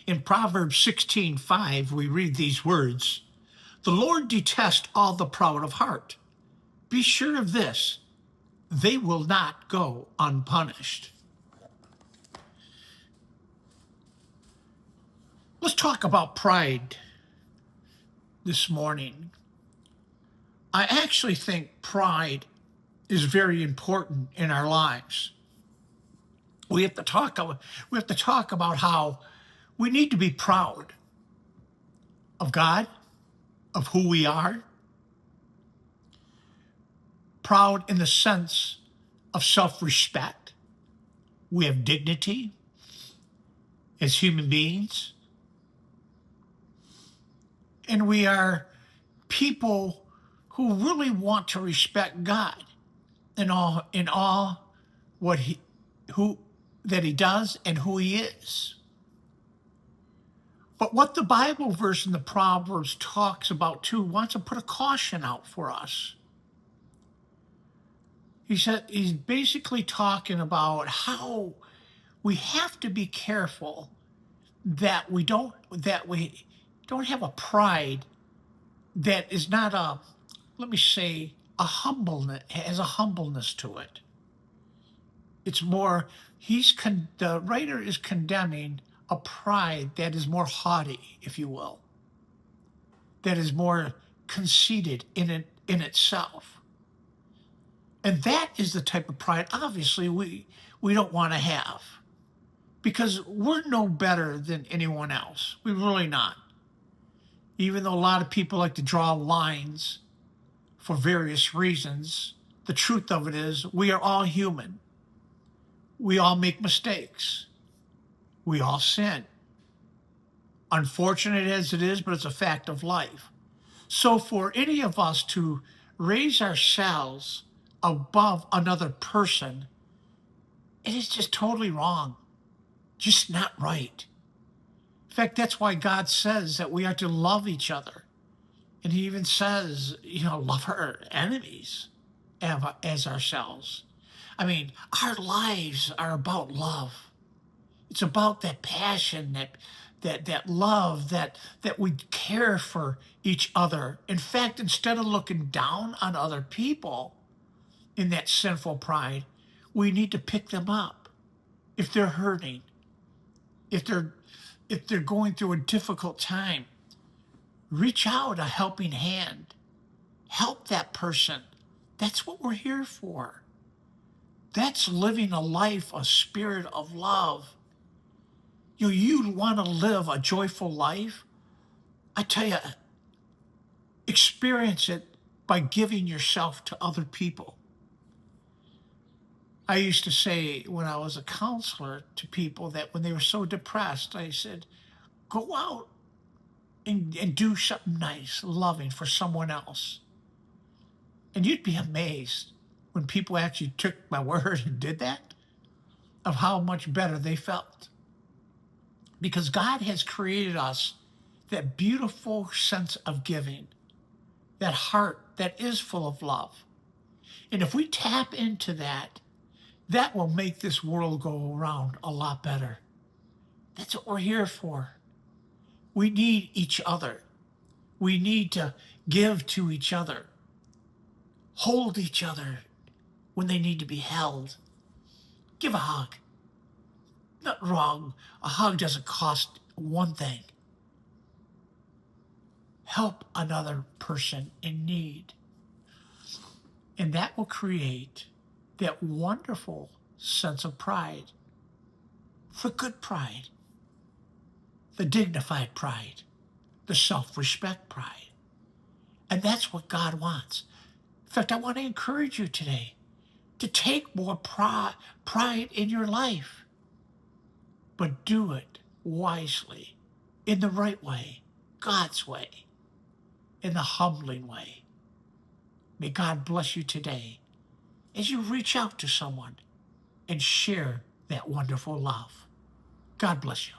In Proverbs 16:5, we read these words: "The Lord detests all the proud of heart. Be sure of this, they will not go unpunished." Let's talk about pride this morning. I actually think pride is very important in our lives. We have to talk about how we need to be proud of God, of who we are, proud in the sense of self-respect. We have dignity as human beings, and we are people who really want to respect God in all what he who that he does and who he is. But what the Bible verse in the Proverbs talks about too wants to put a caution out for us. He's basically talking about how we have to be careful that we don't have a pride that is not a, let me say, a humbleness, has a humbleness to it. It's more, the writer is condemning a pride that is more haughty, if you will, that is more conceited in itself. And that is the type of pride, obviously, we don't want to have, because we're no better than anyone else. We're really not. Even though a lot of people like to draw lines for various reasons, the truth of it is we are all human. We all make mistakes. We all sin. Unfortunate as it is, but it's a fact of life. So for any of us to raise ourselves above another person, it is just totally wrong. Just not right. In fact, that's why God says that we are to love each other. And he even says, love our enemies as ourselves. I mean, our lives are about love. It's about that passion, that love, that we care for each other. In fact, instead of looking down on other people in that sinful pride, we need to pick them up if they're hurting, if they're going through a difficult time. Reach out a helping hand. Help that person. That's what we're here for. That's living a life, a spirit of love. You want to live a joyful life? I tell you, experience it by giving yourself to other people. I used to say when I was a counselor to people that when they were so depressed, I said, go out and do something nice, loving for someone else. And you'd be amazed when people actually took my word and did that, of how much better they felt. Because God has created us that beautiful sense of giving, that heart that is full of love. And if we tap into that, that will make this world go around a lot better. That's what we're here for. We need each other. We need to give to each other, hold each other when they need to be held. Give a hug. Not wrong. A hug doesn't cost one thing. Help another person in need. And that will create that wonderful sense of pride. The good pride. The dignified pride. The self-respect pride. And that's what God wants. In fact, I want to encourage you today to take more pride in your life. But do it wisely, in the right way, God's way, in the humbling way. May God bless you today as you reach out to someone and share that wonderful love. God bless you.